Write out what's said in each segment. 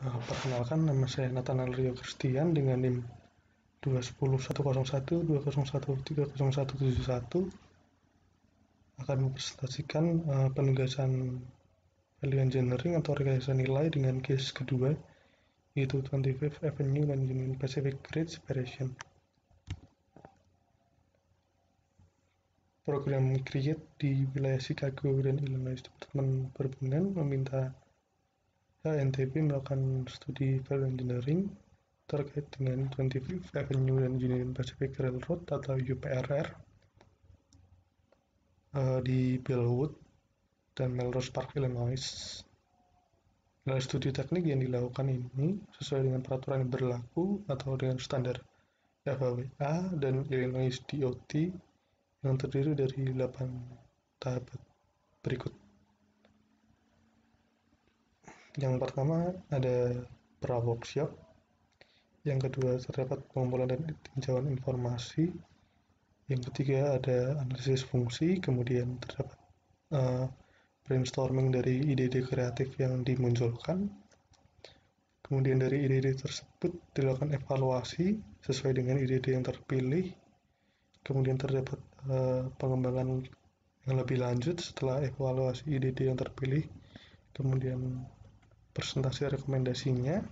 Perkenalkan, nama saya Nathanael Rio Christian dengan NIM 210.101, 201.30171 akan mempresentasikan penugasan value engineering atau rekayasa nilai dengan case kedua, yaitu 25th Avenue dan Union Pacific Great Separation. Program CREATE di wilayah Chicago dan Illinois Department Perhubungan meminta HNTP melakukan studi value engineering terkait dengan 25th Avenue dan Union Pacific Railroad atau UPRR di Bellwood dan Melrose Park, Illinois. Nilai studi teknik yang dilakukan ini sesuai dengan peraturan yang berlaku atau dengan standar FAWA dan Illinois DOT yang terdiri dari 8 tahap berikut. Yang pertama ada pra-workshop, yang kedua terdapat pengumpulan dan tinjauan informasi, yang ketiga ada analisis fungsi, kemudian terdapat brainstorming dari ide-ide kreatif yang dimunculkan, kemudian dari ide-ide tersebut dilakukan evaluasi sesuai dengan ide-ide yang terpilih, kemudian terdapat pengembangan yang lebih lanjut setelah evaluasi ide-ide yang terpilih, kemudian presentasi rekomendasinya,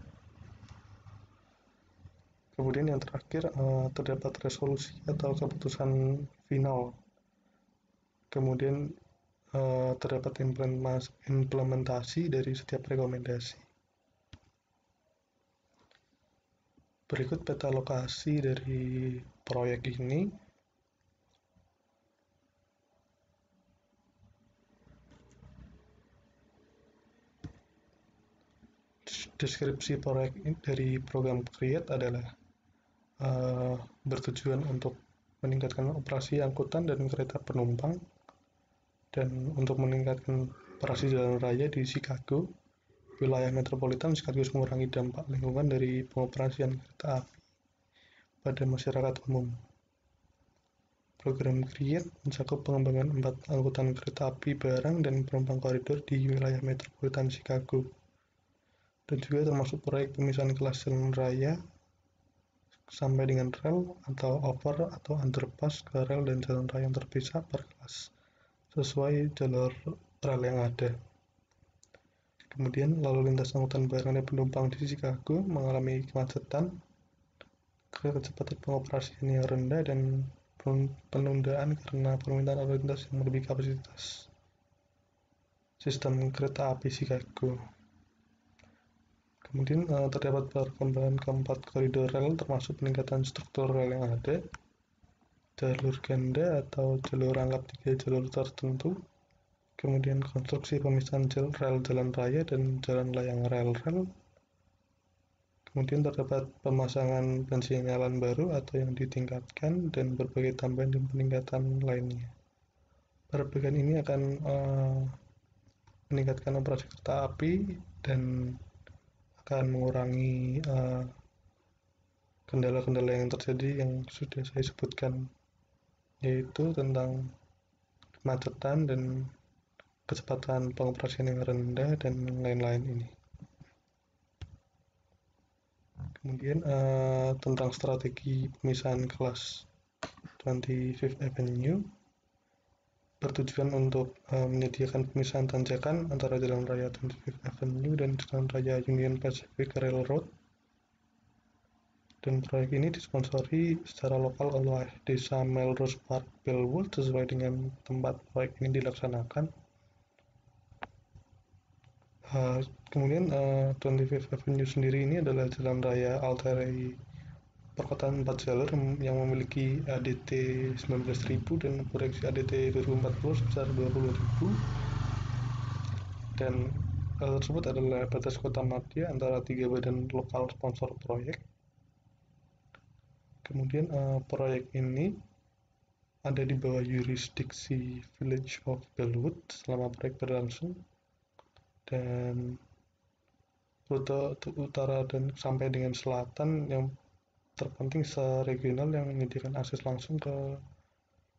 kemudian yang terakhir terdapat resolusi atau keputusan final, kemudian terdapat implementasi dari setiap rekomendasi. Berikut peta lokasi dari proyek ini. Deskripsi proyek dari program CREATE adalah bertujuan untuk meningkatkan operasi angkutan dan kereta penumpang dan untuk meningkatkan operasi jalan raya di Chicago, wilayah metropolitan, sekaligus mengurangi dampak lingkungan dari pengoperasian kereta api pada masyarakat umum. Program CREATE mencakup pengembangan 4 angkutan kereta api barang dan penumpang koridor di wilayah metropolitan Chicago, dan juga termasuk proyek pemisahan kelas jalan raya sampai dengan rel atau over atau underpass ke rel dan jalan raya yang terpisah per kelas sesuai jalur rel yang ada. Kemudian lalu lintas angkutan barang dan penumpang di Chicago mengalami kemacetan, kecepatan pengoperasian yang rendah, dan penundaan karena permintaan lalu lintas yang melebihi kapasitas sistem kereta api Chicago. Kemudian terdapat perkembangan keempat koridor rel termasuk peningkatan struktur rel yang ada, jalur ganda atau jalur rangkap 3 jalur tertentu, kemudian konstruksi pemisahan rel jalan raya dan jalan layang rel-rel, kemudian terdapat pemasangan pensinyalan baru atau yang ditingkatkan, dan berbagai tambahan dan peningkatan lainnya. Perbaikan ini akan meningkatkan operasi kereta api dan akan mengurangi kendala-kendala yang terjadi yang sudah saya sebutkan, yaitu tentang kemacetan dan kecepatan pengoperasian yang rendah dan lain-lain ini. Kemudian tentang strategi pemisahan kelas 25th Avenue bertujuan untuk menyediakan pemisahan tanjakan antara jalan raya 25th Avenue dan jalan raya Union Pacific Railroad, dan proyek ini disponsori secara lokal oleh Desa Melrose Park, Bellwood sesuai dengan tempat proyek ini dilaksanakan. Kemudian 25th Avenue sendiri ini adalah jalan raya arteri perkotaan 4 jalur yang memiliki ADT 19.000 dan proyeksi ADT 2040 sebesar 20.000, dan hal tersebut adalah batas kota madya antara 3 badan lokal sponsor proyek. Kemudian proyek ini ada di bawah yurisdiksi Village of Bellwood selama proyek berlangsung, dan rute utara dan sampai dengan selatan yang terpenting seregional yang menyediakan akses langsung ke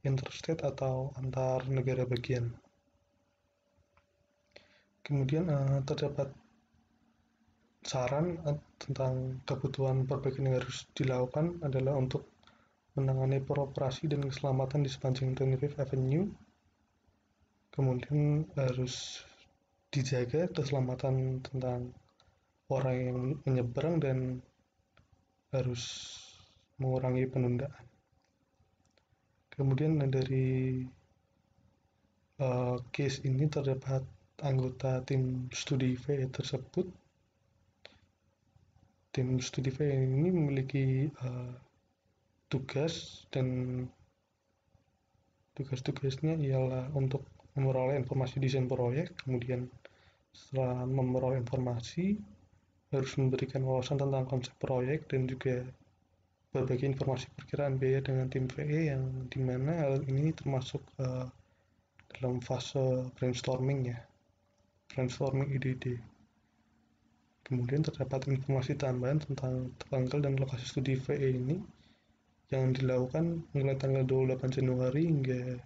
interstate atau antar negara bagian. Kemudian terdapat saran tentang kebutuhan perbaikan yang harus dilakukan adalah untuk menangani peroperasi dan keselamatan di sepanjang 25th Avenue. Kemudian harus dijaga keselamatan tentang orang yang menyeberang dan harus mengurangi penundaan. Kemudian dari case ini terdapat anggota tim studi VE tersebut. Tim studi VE ini memiliki tugas, dan tugas-tugasnya ialah untuk memperoleh informasi desain proyek. Kemudian setelah memperoleh informasi, harus memberikan wawasan tentang konsep proyek dan juga berbagi informasi perkiraan biaya dengan tim VE, yang dimana hal ini termasuk dalam fase brainstorming ide-ide. Kemudian terdapat informasi tambahan tentang tanggal dan lokasi studi VE ini yang dilakukan mulai tanggal 28 Januari hingga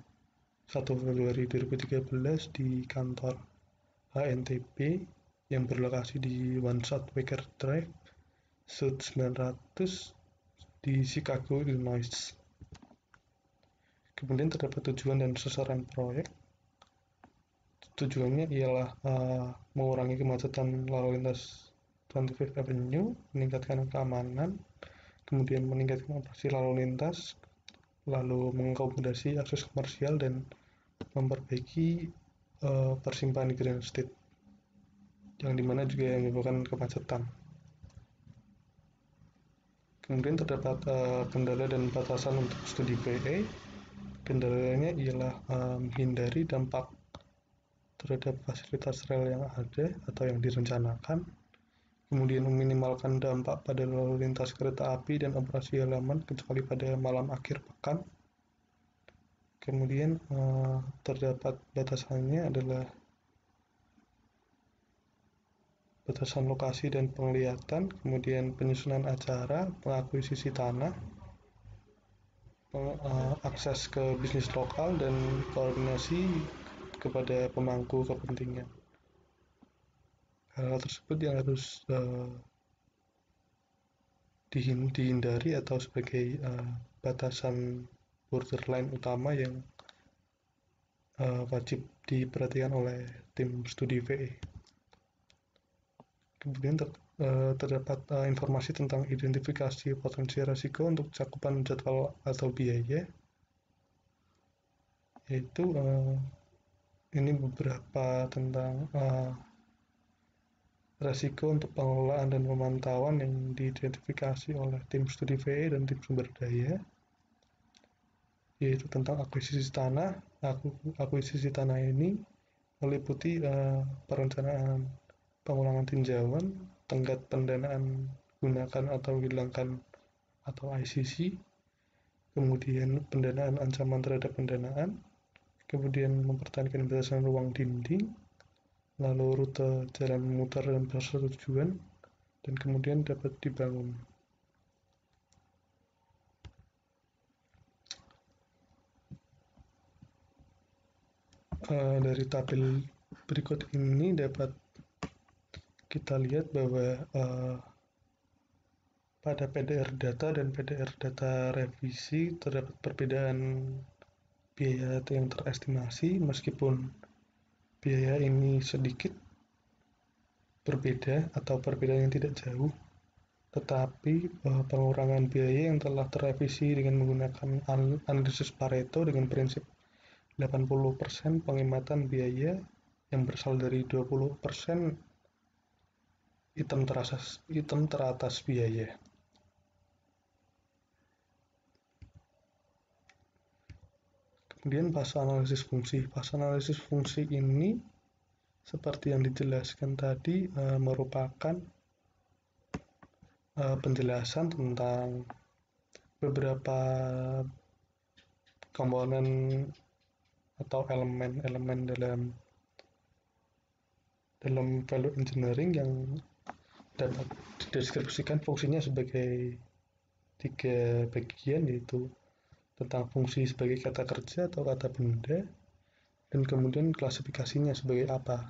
1 Februari 2013 di kantor HNTP yang berlokasi di One South Wacker Drive, Suite 900 di Chicago, Illinois. Kemudian terdapat tujuan dan sasaran proyek. Tujuannya ialah mengurangi kemacetan lalu lintas 25th Avenue, meningkatkan keamanan, kemudian meningkatkan operasi lalu lintas, lalu mengakomodasi akses komersial, dan memperbaiki persimpangan Grand Street, yang dimana juga menyebabkan kemacetan. Kemudian terdapat kendala dan batasan untuk studi VE. Kendalanya ialah menghindari dampak terhadap fasilitas rel yang ada atau yang direncanakan, kemudian meminimalkan dampak pada lalu lintas kereta api dan operasi halaman kecuali pada malam akhir pekan. Kemudian terdapat batasannya adalah batasan lokasi dan penglihatan, kemudian penyusunan acara, pengakuisisi tanah, akses ke bisnis lokal, dan koordinasi kepada pemangku kepentingan. Hal tersebut yang harus dihindari atau sebagai batasan borderline utama yang wajib diperhatikan oleh tim studi VE. Kemudian terdapat informasi tentang identifikasi potensi risiko untuk cakupan jadwal atau biaya, yaitu ini beberapa tentang risiko untuk pengelolaan dan pemantauan yang diidentifikasi oleh tim studi VE dan tim sumber daya, yaitu tentang akuisisi tanah. Akuisisi tanah ini meliputi perencanaan pengulangan tinjauan, tenggat pendanaan gunakan atau hilangkan atau ICC, kemudian pendanaan ancaman terhadap pendanaan, kemudian mempertahankan batasan ruang dinding, lalu rute jalan memutar dan persetujuan, dan kemudian dapat dibangun. Dari tabel berikut ini dapat kita lihat bahwa pada PDR data dan PDR data revisi terdapat perbedaan biaya yang terestimasi. Meskipun biaya ini sedikit berbeda atau perbedaan yang tidak jauh, tetapi pengurangan biaya yang telah terevisi dengan menggunakan analisis Pareto dengan prinsip 80% penghematan biaya yang berasal dari 20% item teratas biaya. Kemudian fase analisis fungsi. Fase analisis fungsi ini seperti yang dijelaskan tadi merupakan penjelasan tentang beberapa komponen atau elemen-elemen dalam value engineering yang dapat dideskripsikan fungsinya sebagai 3 bagian, yaitu tentang fungsi sebagai kata kerja atau kata benda, dan kemudian klasifikasinya sebagai apa.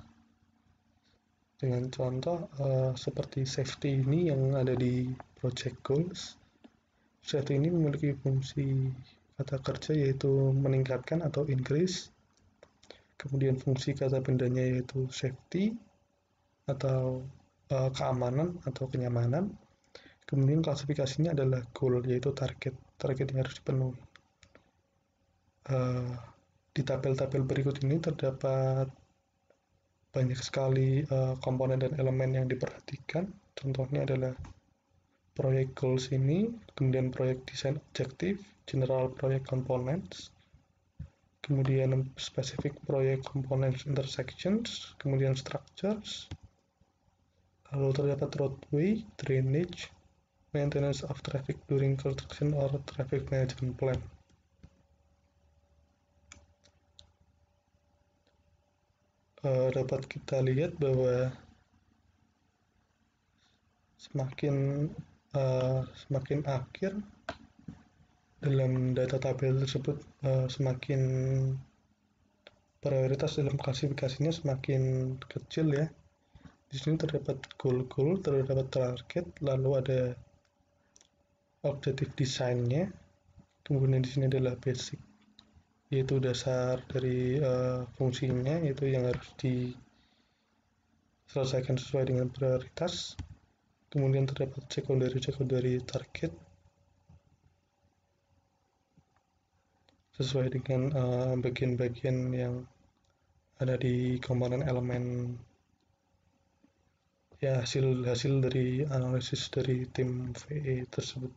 Dengan contoh seperti safety ini yang ada di project goals. Safety ini memiliki fungsi kata kerja yaitu meningkatkan atau increase. Kemudian fungsi kata bendanya yaitu safety atau keamanan atau kenyamanan. Kemudian klasifikasinya adalah goal yaitu target yang harus dipenuhi. Di tabel-tabel berikut ini terdapat banyak sekali komponen dan elemen yang diperhatikan. Contohnya adalah proyek goals ini, kemudian proyek design objective, general project components, kemudian specific project components intersections, kemudian structures, lalu terdapat roadway, drainage, maintenance of traffic during construction or traffic management plan. Dapat kita lihat bahwa semakin akhir dalam data tabel tersebut, semakin prioritas dalam klasifikasinya semakin kecil ya. Di sini terdapat goal, terdapat target, lalu ada objective desainnya, kemudian di sini adalah basic, yaitu dasar dari fungsinya, yaitu yang harus diselesaikan sesuai dengan prioritas. Kemudian terdapat secondary target sesuai dengan bagian-bagian yang ada di komponen elemen ya, hasil dari analisis dari tim VE tersebut.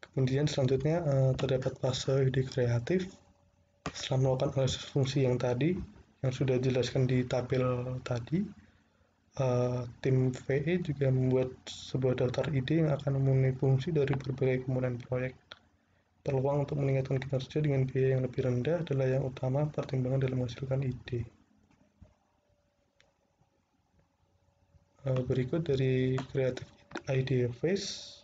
Kemudian selanjutnya terdapat fase ide kreatif. Setelah melakukan analisis fungsi yang tadi yang sudah dijelaskan di tabel tadi, tim VE juga membuat sebuah daftar ide yang akan memenuhi fungsi dari berbagai komponen proyek. Peluang untuk meningkatkan kinerja dengan biaya yang lebih rendah adalah yang utama pertimbangan dalam menghasilkan ide. Berikut dari Creative Idea Phase.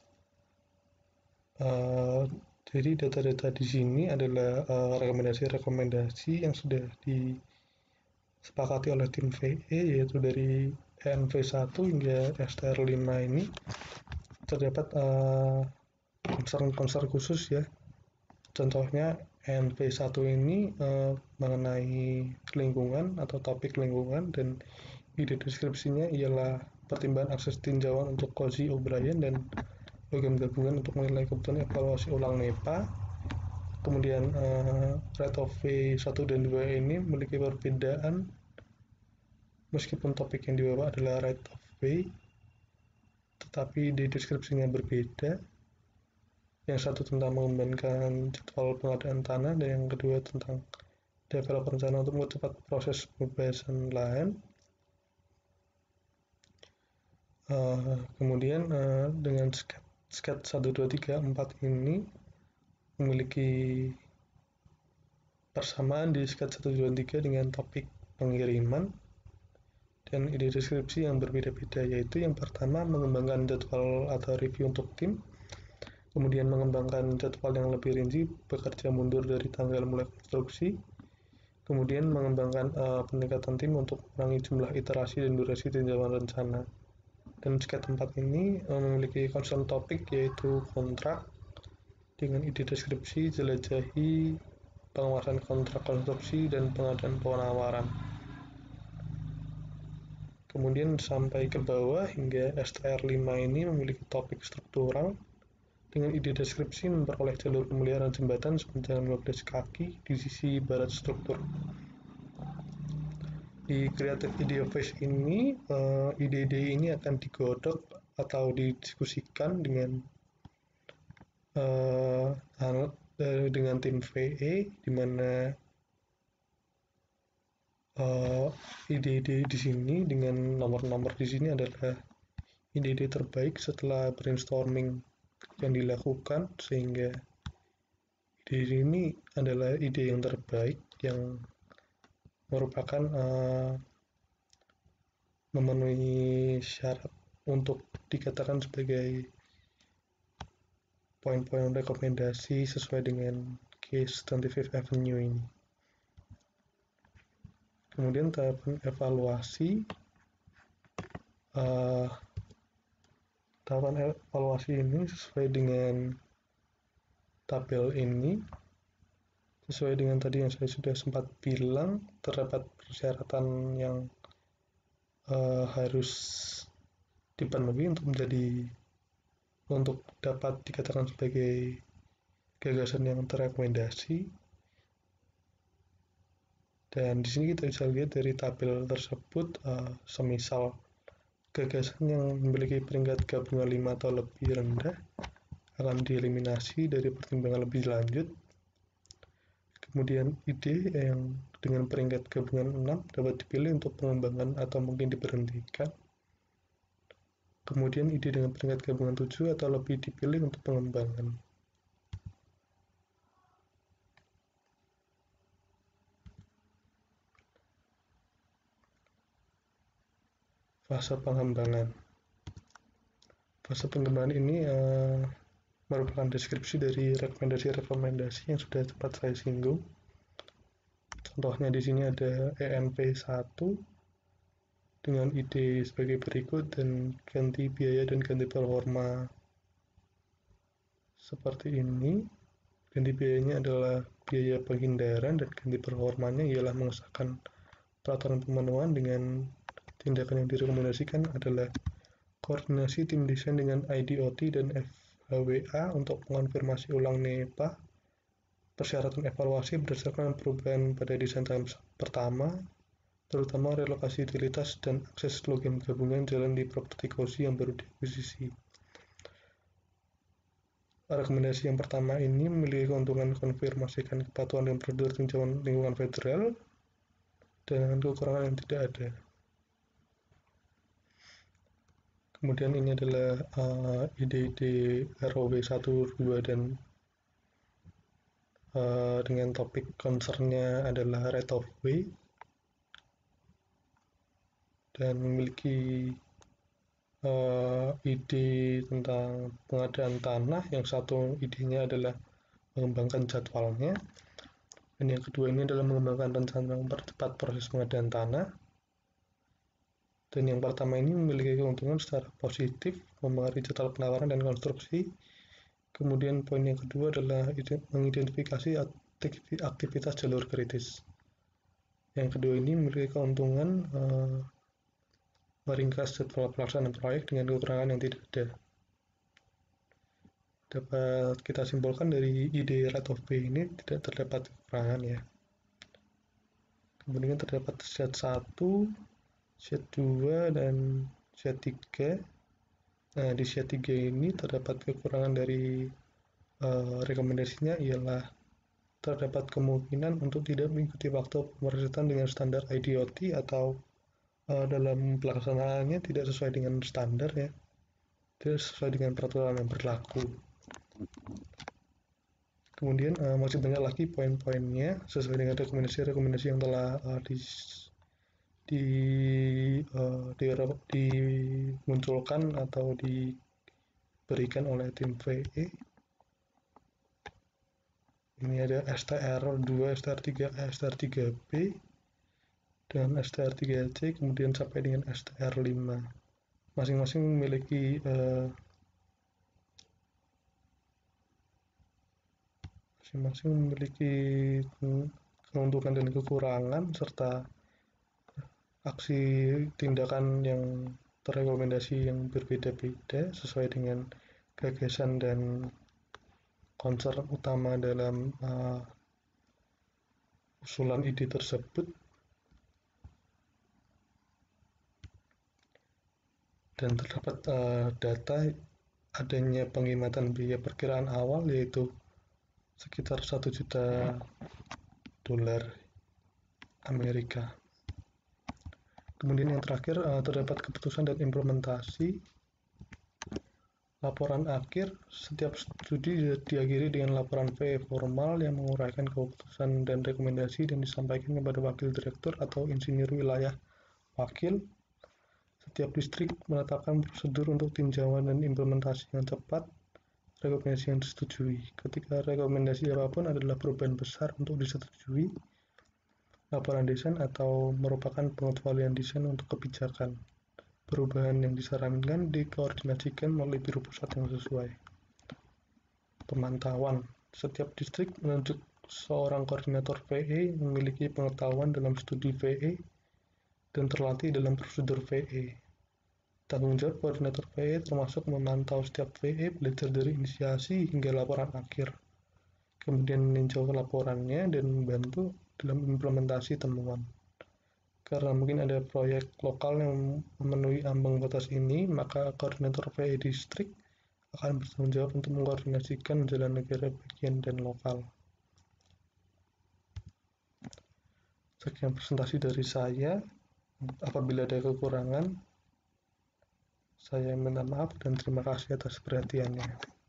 Jadi data-data di sini adalah rekomendasi-rekomendasi yang sudah disepakati oleh tim VE, yaitu dari ENV1 hingga STR5 ini terdapat concern khusus ya. Contohnya ENV1 ini mengenai lingkungan atau topik lingkungan, dan ide deskripsinya ialah pertimbangan akses tinjauan untuk Cozy O'Brien dan logam gabungan untuk menilai kebutuhan evaluasi ulang NEPA. Kemudian right of way 1 dan 2 ini memiliki perbedaan meskipun topik yang dibawa adalah right of way, tetapi di deskripsinya berbeda. Yang satu tentang mengembangkan jadwal pengadaan tanah, dan yang kedua tentang developer rencana untuk mempercepat proses pembebasan lahan. Kemudian dengan sket 1, 2, 3, 4 ini memiliki persamaan di sket 1, 2, 3 dengan topik pengiriman dan ide deskripsi yang berbeda-beda, yaitu yang pertama mengembangkan jadwal atau review untuk tim, kemudian mengembangkan jadwal yang lebih rinci bekerja mundur dari tanggal mulai konstruksi, kemudian mengembangkan peningkatan tim untuk mengurangi jumlah iterasi dan durasi tinjauan rencana. Dan sket 4 ini memiliki concern topik yaitu kontrak dengan ide deskripsi jelajahi penguasaan kontrak konstruksi dan pengadaan penawaran. Kemudian sampai ke bawah hingga STR5 ini memiliki topik struktural dengan ide deskripsi memperoleh jalur pemeliharaan jembatan sepanjang 15 kaki di sisi barat struktur. Di Creative Idea Phase ini, ide-ide ini akan digodok atau didiskusikan dengan tim VE, di mana ide-ide di sini dengan nomor-nomor di sini adalah ide-ide terbaik setelah brainstorming yang dilakukan, sehingga ide ini adalah ide yang terbaik yang merupakan memenuhi syarat untuk dikatakan sebagai poin-poin rekomendasi sesuai dengan case 25th Avenue ini. Kemudian tahapan evaluasi. Tahapan evaluasi ini sesuai dengan tabel ini, sesuai dengan tadi yang saya sudah sempat bilang, terdapat persyaratan yang harus dipenuhi untuk dapat dikatakan sebagai gagasan yang terrekomendasi. Dan di sini kita bisa lihat dari tabel tersebut, semisal gagasan yang memiliki peringkat gabungan 5 atau lebih rendah akan dieliminasi dari pertimbangan lebih lanjut. Kemudian ide yang dengan peringkat gabungan 6 dapat dipilih untuk pengembangan atau mungkin diberhentikan. Kemudian ide dengan peringkat gabungan 7 atau lebih dipilih untuk pengembangan. Fase pengembangan. Fase pengembangan ini merupakan deskripsi dari rekomendasi-rekomendasi yang sudah sempat saya singgung. Contohnya di sini ada ENP1 dengan ide sebagai berikut dan ganti biaya dan ganti performa seperti ini. Ganti biayanya adalah biaya penghindaran dan ganti performanya ialah mengesahkan peraturan pemenuhan. Dengan tindakan yang direkomendasikan adalah koordinasi tim desain dengan IDOT dan FHWA untuk mengonfirmasi ulang NEPA persyaratan evaluasi berdasarkan perubahan pada desain tahap pertama, terutama relokasi utilitas dan akses logam gabungan jalan di properti Kosi yang baru diakuisisi. Rekomendasi yang pertama ini memiliki keuntungan konfirmasikan kepatuhan dan prosedur tinjauan lingkungan federal dengan kekurangan yang tidak ada. Kemudian ini adalah ide-ide ROW 1, 2, dan dengan topik concernnya adalah right of way dan memiliki ide tentang pengadaan tanah. Yang satu idenya adalah mengembangkan jadwalnya, dan yang kedua ini adalah mengembangkan rencana mempercepat proses pengadaan tanah. Dan yang pertama ini memiliki keuntungan secara positif mempengaruhi jadwal penawaran dan konstruksi. Kemudian poin yang kedua adalah mengidentifikasi aktivitas jalur kritis. Yang kedua ini memiliki keuntungan meringkas jadwal pelaksanaan proyek dengan kekurangan yang tidak ada. Dapat kita simpulkan dari ide right of way ini tidak terdapat kekurangan ya. Kemudian terdapat set 1, set 2, dan set 3. Nah, di set 3 ini terdapat kekurangan dari rekomendasinya ialah terdapat kemungkinan untuk tidak mengikuti waktu pemeriksaan dengan standar IDOT atau dalam pelaksanaannya tidak sesuai dengan standar ya, tidak sesuai dengan peraturan yang berlaku. Kemudian masih banyak lagi poin-poinnya sesuai dengan rekomendasi-rekomendasi yang telah dimunculkan atau diberikan oleh tim VE. Ini ada STR2, STR3A, STR3B, dan STR3C, kemudian sampai dengan STR5. Masing-masing memiliki keuntungan dan kekurangan serta aksi tindakan yang terrekomendasi yang berbeda-beda sesuai dengan gagasan dan concern utama dalam usulan ide tersebut. Dan terdapat data adanya penghematan biaya perkiraan awal yaitu sekitar 1 juta dolar Amerika. Kemudian yang terakhir terdapat keputusan dan implementasi. Laporan akhir. Setiap studi diakhiri dengan laporan VE formal yang menguraikan keputusan dan rekomendasi dan disampaikan kepada wakil direktur atau insinyur wilayah wakil. Setiap distrik menetapkan prosedur untuk tinjauan dan implementasi yang cepat rekomendasi yang disetujui. Ketika rekomendasi apapun adalah perubahan besar untuk disetujui, Laporan desain atau merupakan pengecualian desain untuk kebijakan. Perubahan yang disarankan dikoordinasikan melalui biro pusat yang sesuai. Pemantauan. Setiap distrik menunjuk seorang koordinator VE yang memiliki pengetahuan dalam studi VE dan terlatih dalam prosedur VE. Tanggung jawab koordinator VE termasuk memantau setiap VE belajar dari inisiasi hingga laporan akhir, kemudian meninjau laporannya dan membantu dalam implementasi temuan. Karena mungkin ada proyek lokal yang memenuhi ambang batas ini, maka koordinator VE distrik akan bertanggung jawab untuk mengkoordinasikan jalan negara bagian dan lokal. Sekian presentasi dari saya. Apabila ada kekurangan, saya minta maaf dan terima kasih atas perhatiannya.